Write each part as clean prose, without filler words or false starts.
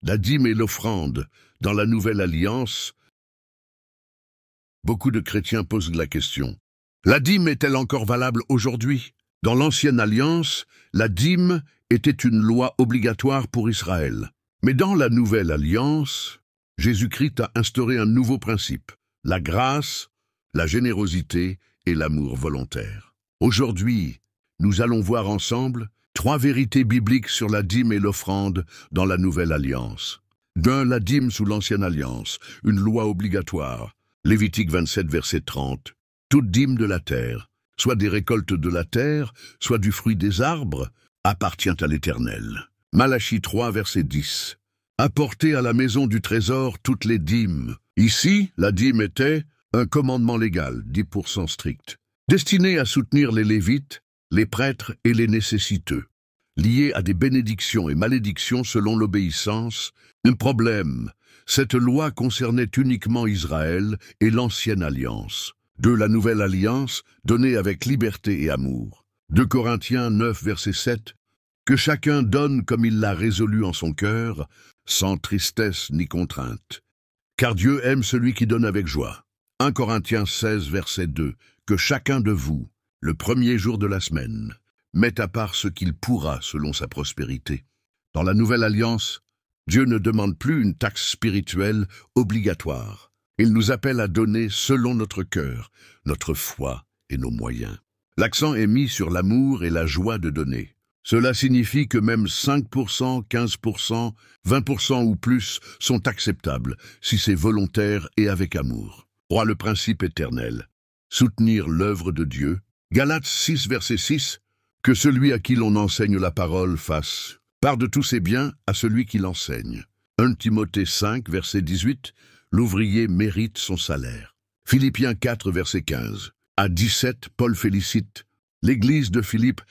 La dîme et l'offrande dans la Nouvelle Alliance. Beaucoup de chrétiens posent la question. La dîme est-elle encore valable aujourd'hui? Dans l'Ancienne Alliance, la dîme était une loi obligatoire pour Israël. Mais dans la Nouvelle Alliance, Jésus-Christ a instauré un nouveau principe, la grâce, la générosité et l'amour volontaire. Aujourd'hui, nous allons voir ensemble 3 vérités bibliques sur la dîme et l'offrande dans la Nouvelle Alliance. La dîme sous l'Ancienne Alliance, une loi obligatoire. Lévitique 27, verset 30. Toute dîme de la terre, soit des récoltes de la terre, soit du fruit des arbres, appartient à l'Éternel. Malachie 3, verset 10. Apportez à la maison du trésor toutes les dîmes. Ici, la dîme était un commandement légal, 10% strict, destiné à soutenir les Lévites, les prêtres et les nécessiteux, lié à des bénédictions et malédictions selon l'obéissance. Un problème, cette loi concernait uniquement Israël et l'Ancienne Alliance. La Nouvelle Alliance, donnée avec liberté et amour. 2 Corinthiens 9, verset 7. Que chacun donne comme il l'a résolu en son cœur, sans tristesse ni contrainte. Car Dieu aime celui qui donne avec joie. 1 Corinthiens 16, verset 2. Que chacun de vous, le premier jour de la semaine, mette à part ce qu'il pourra selon sa prospérité. Dans la Nouvelle Alliance, Dieu ne demande plus une taxe spirituelle obligatoire. Il nous appelle à donner selon notre cœur, notre foi et nos moyens. L'accent est mis sur l'amour et la joie de donner. Cela signifie que même 5%, 15%, 20% ou plus sont acceptables si c'est volontaire et avec amour. Roi le principe éternel. Soutenir l'œuvre de Dieu. Galates 6, verset 6. Que celui à qui l'on enseigne la parole fasse part de tous ses biens à celui qui l'enseigne. 1 Timothée 5, verset 18. L'ouvrier mérite son salaire. Philippiens 4, verset 15. À 17, Paul félicite l'Église de Philippe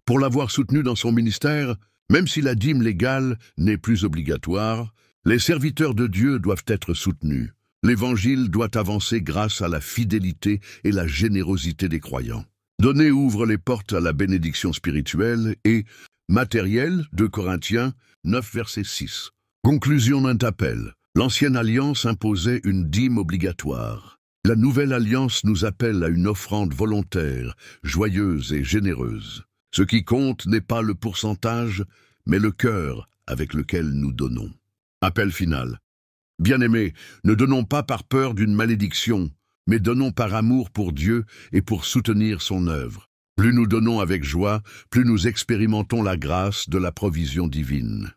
pour l'avoir soutenu dans son ministère. Même si la dîme légale n'est plus obligatoire, les serviteurs de Dieu doivent être soutenus. L'Évangile doit avancer grâce à la fidélité et la générosité des croyants. Donner ouvre les portes à la bénédiction spirituelle et matérielle. 2 Corinthiens 9, verset 6. Conclusion d'un appel. L'Ancienne Alliance imposait une dîme obligatoire. La Nouvelle Alliance nous appelle à une offrande volontaire, joyeuse et généreuse. Ce qui compte n'est pas le pourcentage, mais le cœur avec lequel nous donnons. Appel final. Bien-aimés, ne donnons pas par peur d'une malédiction, mais donnons par amour pour Dieu et pour soutenir son œuvre. Plus nous donnons avec joie, plus nous expérimentons la grâce de la provision divine.